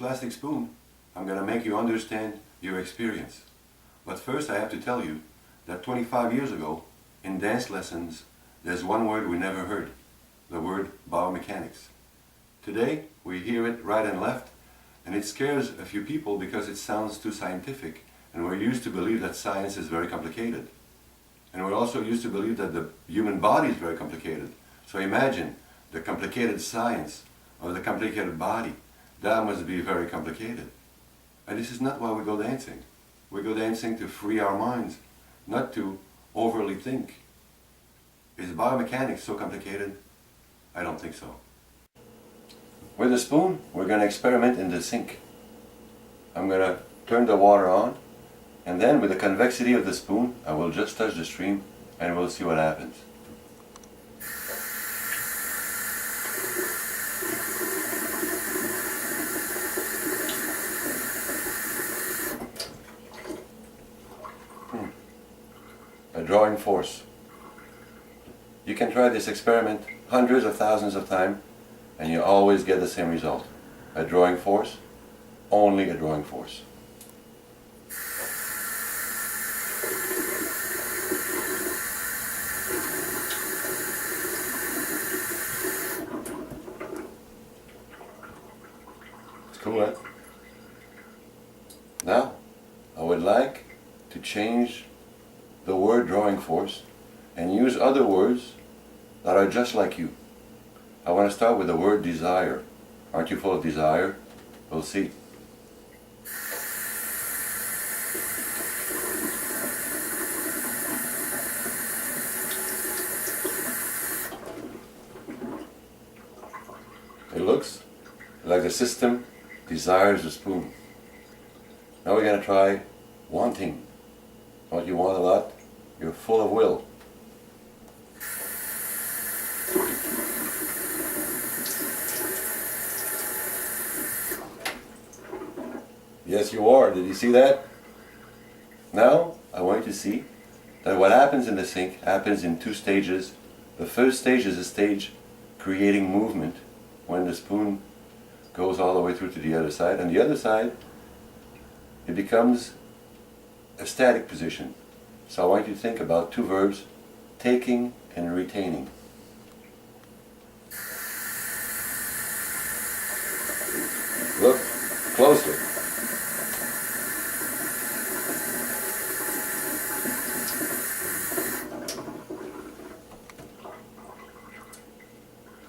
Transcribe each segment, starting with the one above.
plastic spoon, I'm going to make you understand your experience. But first I have to tell you that 25 years ago, in dance lessons, there's one word we never heard, the word biomechanics. Today, we hear it right and left, and it scares a few people because it sounds too scientific, and we're used to believe that science is very complicated. And we're also used to believe that the human body is very complicated. So imagine the complicated science of the complicated body. That must be very complicated. And this is not why we go dancing. We go dancing to free our minds, not to overly think. Is biomechanics so complicated? I don't think so. With a spoon, we're going to experiment in the sink. I'm going to turn the water on, and then with the convexity of the spoon, I will just touch the stream and we'll see what happens. A drawing force. You can try this experiment hundreds of thousands of times and you always get the same result. A drawing force, only a drawing force. It's cool, huh? Now, I would like to change the word drawing force and use other words that are just like you. I want to start with the word desire. Aren't you full of desire? We'll see. It looks like the system desires the spoon. Now we're going to try wanting. Don't you want a lot? You're full of will. Yes, you are. Did you see that? Now, I want you to see that what happens in the sink happens in two stages. The first stage is a stage creating movement when the spoon goes all the way through to the other side. And the other side, it becomes a static position. So I want you to think about two verbs, taking and retaining. Look closely.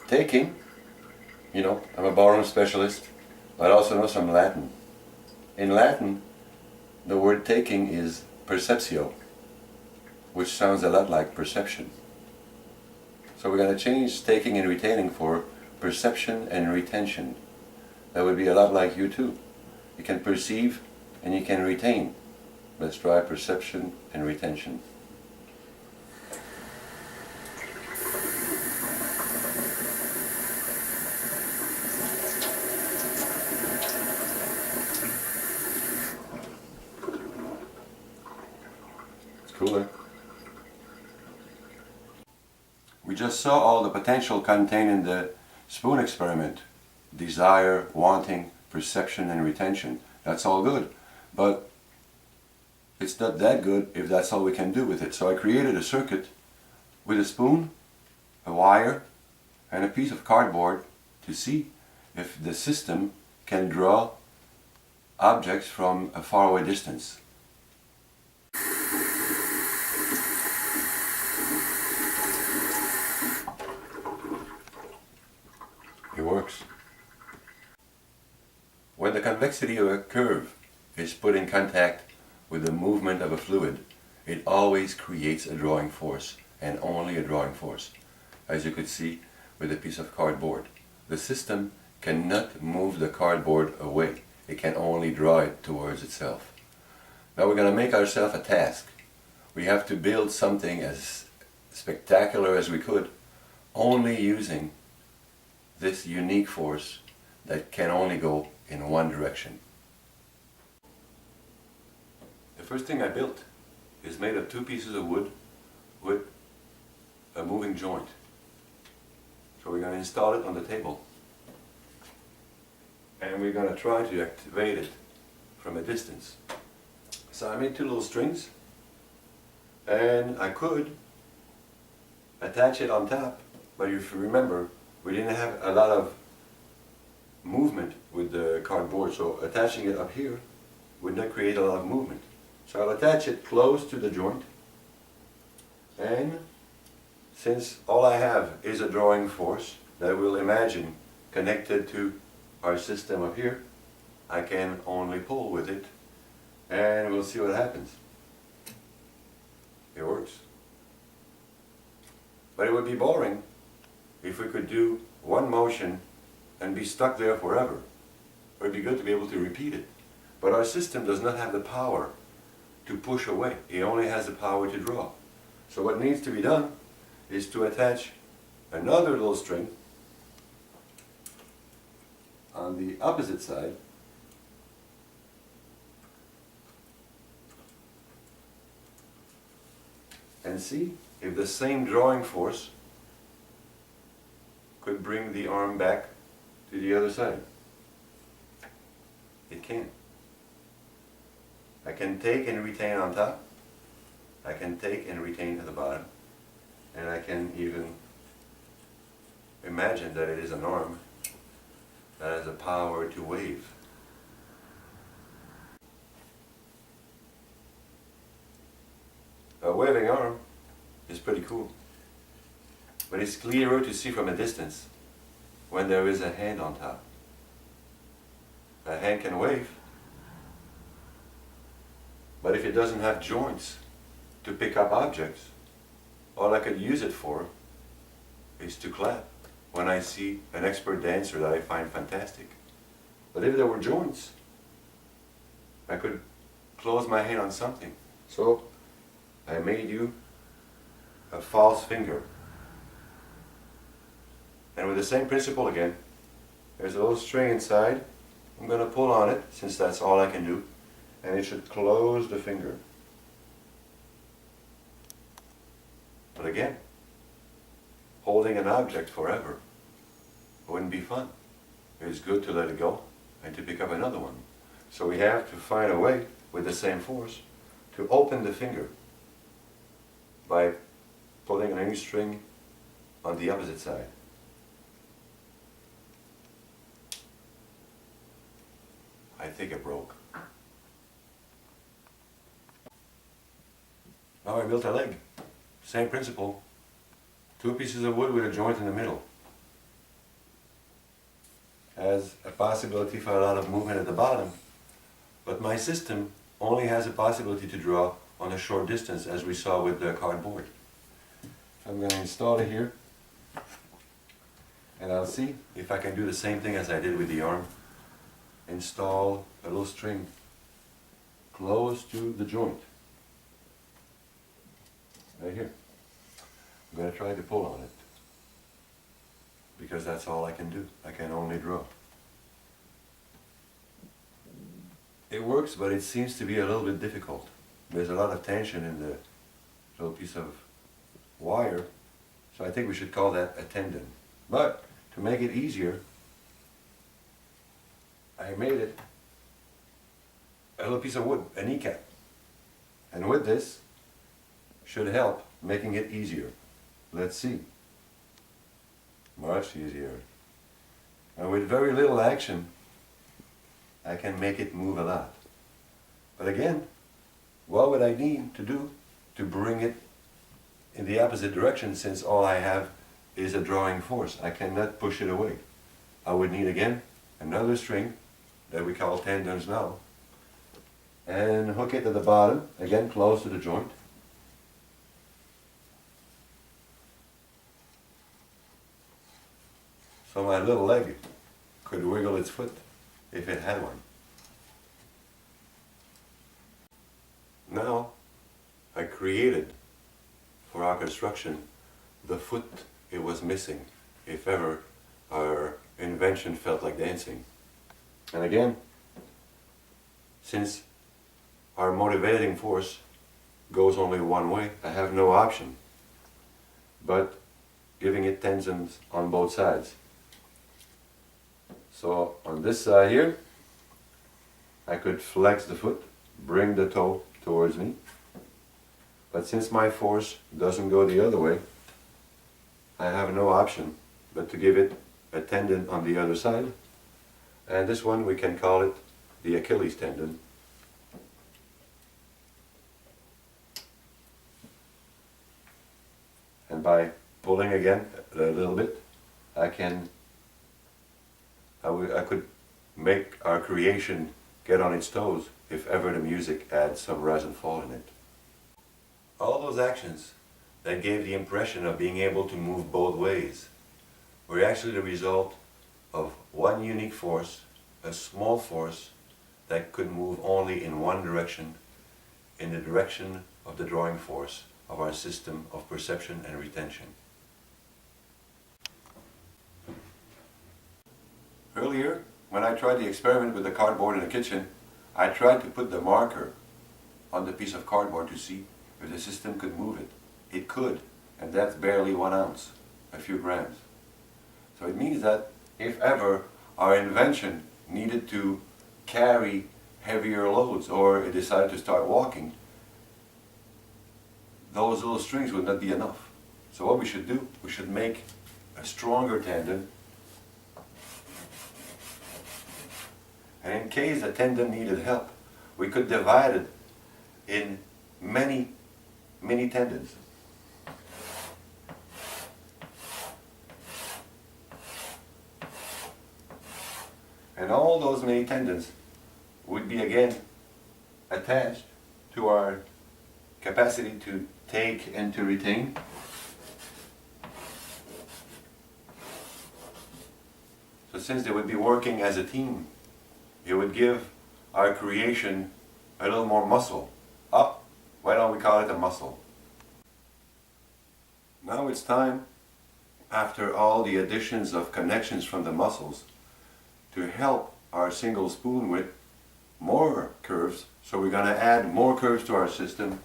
Taking, you know, I'm a ballroom specialist, but I also know some Latin. In Latin, the word taking is perceptio, which sounds a lot like perception. So we're going to change taking and retaining for perception and retention. That would be a lot like you too. You can perceive and you can retain. Let's try perception and retention. Cooler. We just saw all the potential contained in the spoon experiment. Desire, wanting, perception and retention. That's all good. But it's not that good if that's all we can do with it. So I created a circuit with a spoon, a wire and a piece of cardboard to see if the system can draw objects from a faraway distance. It works. When the convexity of a curve is put in contact with the movement of a fluid, it always creates a drawing force, and only a drawing force. As you could see with a piece of cardboard. The system cannot move the cardboard away. It can only draw it towards itself. Now we're going to make ourselves a task. We have to build something as spectacular as we could, only using this unique force that can only go in one direction. The first thing I built is made of two pieces of wood with a moving joint. So we're going to install it on the table. And and we're going to try to activate it from a distance. So I made two little strings, and I could attach it on top, but if you remember, we didn't have a lot of movement with the cardboard, so attaching it up here would not create a lot of movement. So I'll attach it close to the joint, and since all I have is a drawing force that we'll imagine connected to our system up here, I can only pull with it, and we'll see what happens. It works. But it would be boring if we could do one motion and be stuck there forever. It would be good to be able to repeat it. But our system does not have the power to push away. It only has the power to draw. So what needs to be done is to attach another little string on the opposite side, and see if the same drawing force could bring the arm back to the other side. It can. I can take and retain on top, I can take and retain at the bottom, and I can even imagine that it is an arm that has the power to wave. A waving arm is pretty cool, but it's clearer to see from a distance when there is a hand on top. A hand can wave, but if it doesn't have joints to pick up objects, all I could use it for is to clap when I see an expert dancer that I find fantastic. But if there were joints, I could close my hand on something. So I made you a false finger. And with the same principle again, there's a little string inside. I'm going to pull on it, since that's all I can do, and it should close the finger. But again, holding an object forever wouldn't be fun. It's good to let it go and to pick up another one. So we have to find a way, with the same force, to open the finger by pulling a new string on the opposite side. I think it broke. Now I built a leg. Same principle. Two pieces of wood with a joint in the middle. Has a possibility for a lot of movement at the bottom, but my system only has a possibility to draw on a short distance, as we saw with the cardboard. I'm going to install it here, and I'll see if I can do the same thing as I did with the arm. Install a little string close to the joint, right here. I'm going to try to pull on it, because that's all I can do. I can only draw. It works, but it seems to be a little bit difficult. There's a lot of tension in the little piece of wire, so I think we should call that a tendon. But to make it easier, I made it a little piece of wood, a kneecap. And with this, should help making it easier. Let's see. Much easier. And with very little action, I can make it move a lot. But again, what would I need to do to bring it in the opposite direction, since all I have is a drawing force? I cannot push it away. I would need again another string that we call tendons now, and hook it to the bottom, again close to the joint. So my little leg could wiggle its foot if it had one. Now I created for our construction the foot it was missing, if ever our invention felt like dancing. And again, since our motivating force goes only one way, I have no option but giving it tendons on both sides. So on this side here, I could flex the foot, bring the toe towards me. But since my force doesn't go the other way, I have no option but to give it a tendon on the other side. And this one we can call it the Achilles tendon. And by pulling again a little bit, I could make our creation get on its toes if ever the music adds some rise and fall in it. All those actions that gave the impression of being able to move both ways were actually the result of one unique force, a small force that could move only in one direction, in the direction of the drawing force of our system of perception and retention. Earlier, when I tried the experiment with the cardboard in the kitchen, I tried to put the marker on the piece of cardboard to see if the system could move it. It could, and that's barely 1 ounce, a few grams. So it means that if ever our invention needed to carry heavier loads or it decided to start walking, those little strings would not be enough. So what we should do, we should make a stronger tendon. And in case the tendon needed help, we could divide it in many tendons. And all those many tendons would be again attached to our capacity to take and to retain. So since they would be working as a team, it would give our creation a little more muscle. Why don't we call it a muscle? Now it's time, after all the additions of connections from the muscles, to help our single spoon with more curves. So we're going to add more curves to our system.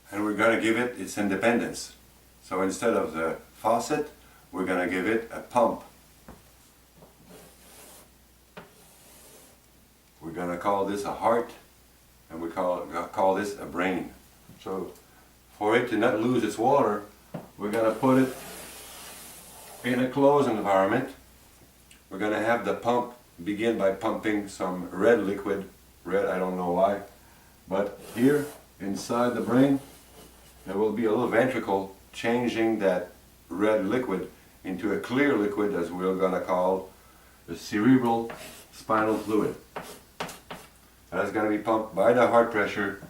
And we're going to give it its independence. So instead of the faucet, we're going to give it a pump. We're going to call this a heart, and we call this a brain. So for it to not lose its water, we're going to put it in a closed environment. We're going to have the pump begin by pumping some red liquid. Red, I don't know why. But here, inside the brain, there will be a little ventricle changing that red liquid into a clear liquid, as we're going to call the cerebral spinal fluid. That's going to be pumped by the heart pressure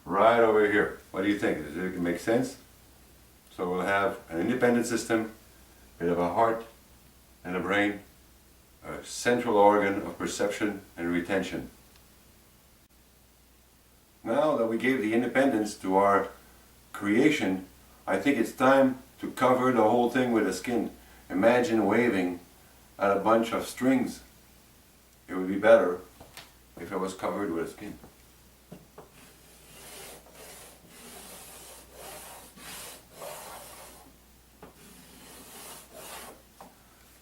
right over here. What do you think? Does it make sense? So we'll have an independent system, a bit of a heart and a brain, a central organ of perception and retention. Now that we gave the independence to our creation, I think it's time to cover the whole thing with a skin. Imagine waving at a bunch of strings. It would be better if it was covered with a skin.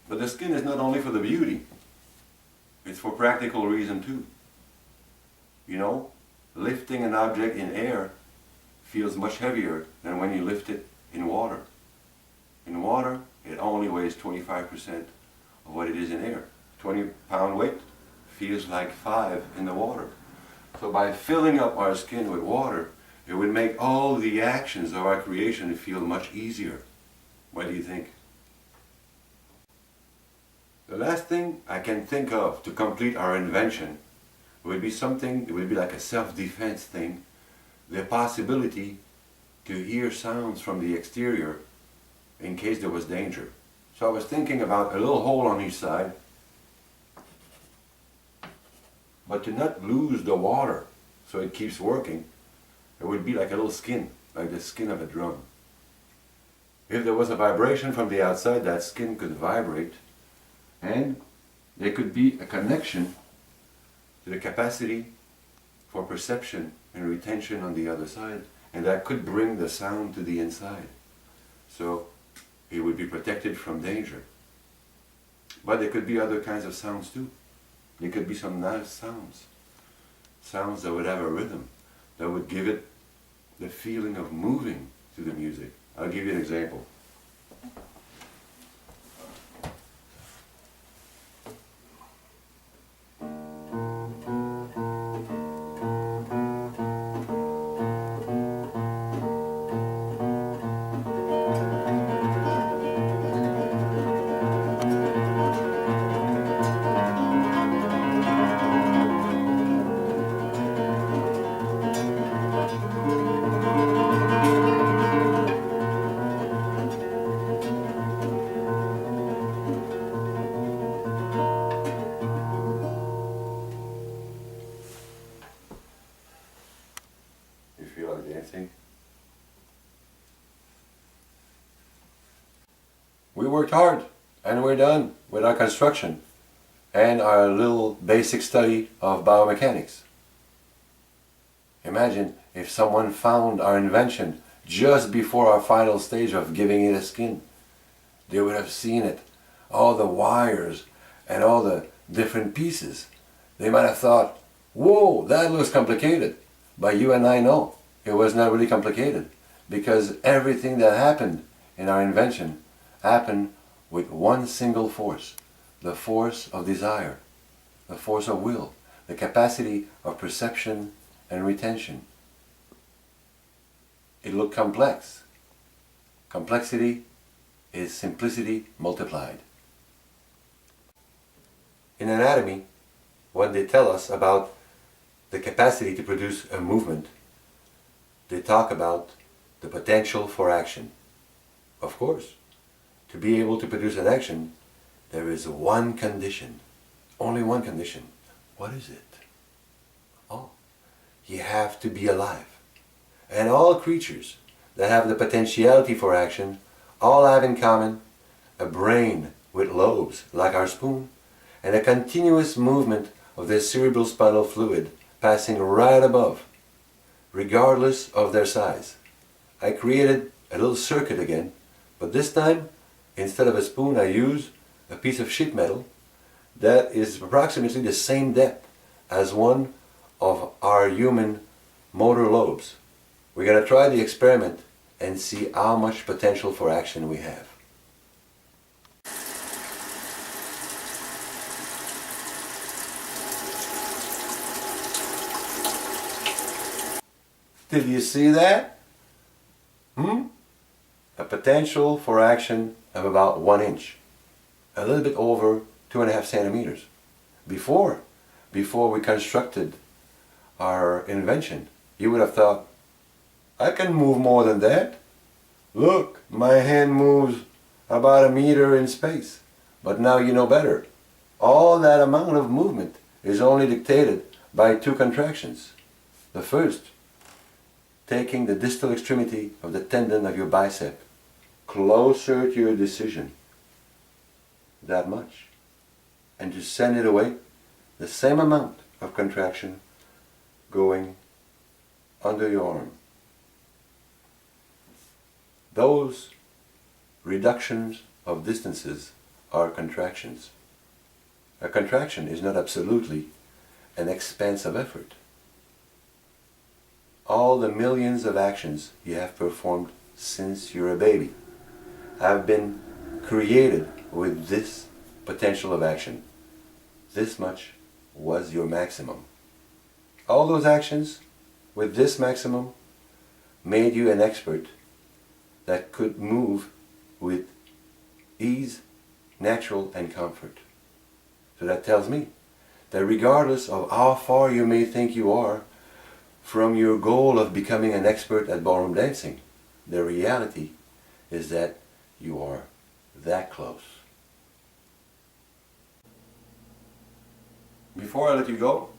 But the skin is not only for the beauty, it's for practical reason too. You know, lifting an object in air feels much heavier than when you lift it in water. In water, it only weighs 25% of what it is in air. 20-pound weight feels like 5 in the water. So by filling up our skin with water, it would make all the actions of our creation feel much easier. What do you think? The last thing I can think of to complete our invention would be something, it would be like a self-defense thing, the possibility to hear sounds from the exterior in case there was danger. So I was thinking about a little hole on each side, but to not lose the water so it keeps working, it would be like a little skin, like the skin of a drum. If there was a vibration from the outside, that skin could vibrate, and there could be a connection to the capacity for perception and retention on the other side, and that could bring the sound to the inside. So it would be protected from danger. But there could be other kinds of sounds too. There could be some nice sounds. Sounds that would have a rhythm, that would give it the feeling of moving to the music. I'll give you an example. You feel like dancing? We worked hard and we're done with our construction and our little basic study of biomechanics. Imagine if someone found our invention just before our final stage of giving it a skin. They would have seen it, all the wires and all the different pieces. They might have thought, whoa, that looks complicated. But you and I know it was not really complicated, because everything that happened in our invention happened with one single force, the force of desire, the force of will, the capacity of perception and retention. It looked complex. Complexity is simplicity multiplied. In anatomy, what they tell us about the capacity to produce a movement, they talk about the potential for action. Of course, to be able to produce an action, there is one condition, only one condition. What is it? Oh, you have to be alive. And all creatures that have the potentiality for action all have in common a brain with lobes like our spoon, and a continuous movement of their cerebral spinal fluid passing right above, regardless of their size. I created a little circuit again, but this time, instead of a spoon, I use a piece of sheet metal that is approximately the same depth as one of our human motor lobes. We're going to try the experiment and see how much potential for action we have. Did you see that? A potential for action of about 1 inch. A little bit over 2.5 centimeters. Before we constructed our invention, you would have thought, I can move more than that. Look, my hand moves about 1 meter in space. But now you know better. All that amount of movement is only dictated by 2 contractions. The first, taking the distal extremity of the tendon of your bicep closer to your decision, that much, and to send it away, the same amount of contraction going under your arm. Those reductions of distances are contractions. A contraction is not absolutely an expanse of effort. All the millions of actions you have performed since you're a baby have been created with this potential of action. This much was your maximum. All those actions with this maximum made you an expert that could move with ease, natural, and comfort. So that tells me that regardless of how far you may think you are from your goal of becoming an expert at ballroom dancing, the reality is that you are that close. Before I let you go,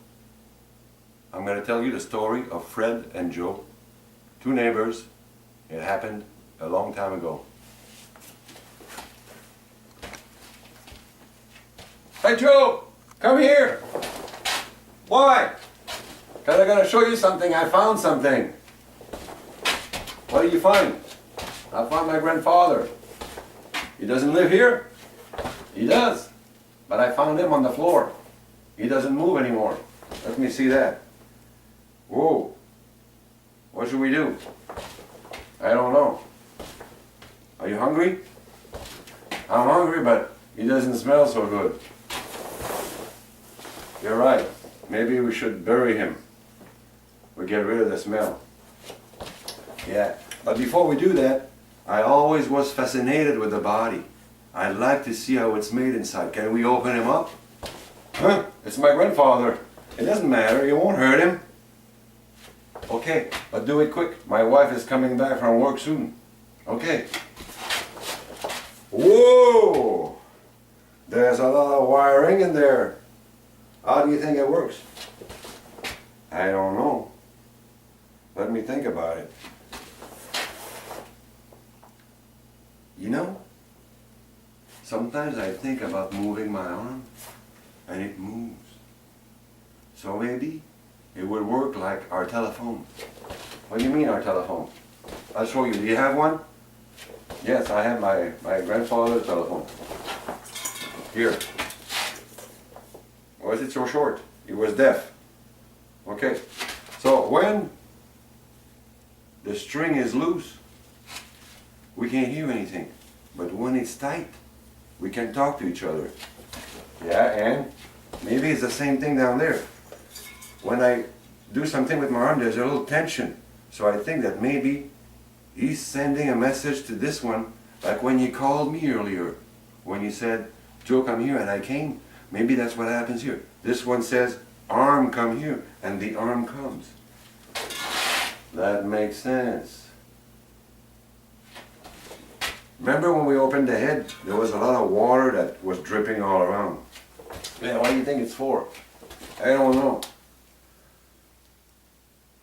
I'm going to tell you the story of Fred and Joe, 2 neighbors. It happened a long time ago. Hey Joe, come here. Why? Because I gotta show you something. I found something. What do you find? I found my grandfather. He doesn't live here. He does. But I found him on the floor. He doesn't move anymore. Let me see that. Whoa. What should we do? I don't know. Are you hungry? I'm hungry, but he doesn't smell so good. You're right. Maybe we should bury him. We get rid of the smell. Yeah. But before we do that, I always was fascinated with the body. I'd like to see how it's made inside. Can we open him up? Huh? It's my grandfather. It doesn't matter. You won't hurt him. Okay, but do it quick. My wife is coming back from work soon. Okay. Whoa! There's a lot of wiring in there. How do you think it works? I don't know. Let me think about it. You know, sometimes I think about moving my arm and it moves. So maybe it would work like our telephone. What do you mean our telephone? I'll show you. Do you have one? Yes, I have my grandfather's telephone. Here. Why is it so short? He was deaf. Okay. So when the string is loose, we can't hear anything. But when it's tight, we can talk to each other. Yeah, and maybe it's the same thing down there. When I do something with my arm, there's a little tension. So I think that maybe he's sending a message to this one, like when you called me earlier, when you said, Joe, come here, and I came. Maybe that's what happens here. This one says, arm, come here, and the arm comes. That makes sense. Remember when we opened the head, there was a lot of water that was dripping all around. Yeah, what do you think it's for? I don't know.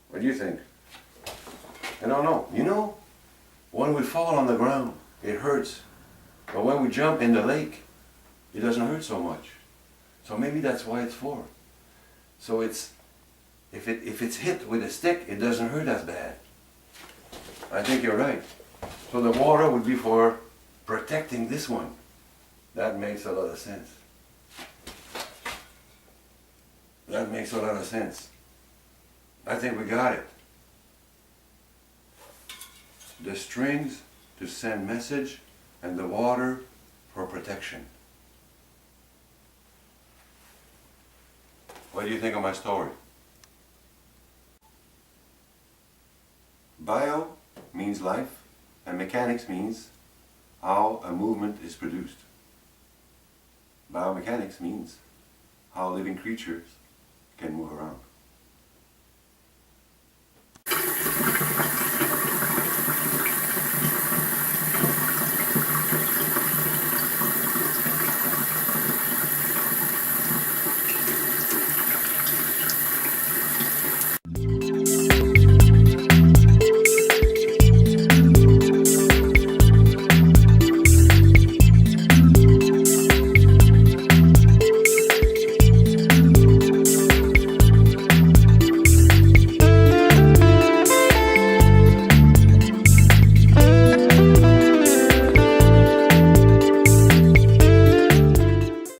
What do you think? I don't know. You know, when we fall on the ground, it hurts. But when we jump in the lake, it doesn't hurt so much. So maybe that's why it's for. So it's, if it's hit with a stick, it doesn't hurt as bad. I think you're right. So the water would be for protecting this one. That makes a lot of sense. That makes a lot of sense. I think we got it. The strings to send message and the water for protection. What do you think of my story? Bio means life, and mechanics means how a movement is produced. Biomechanics means how living creatures can move around.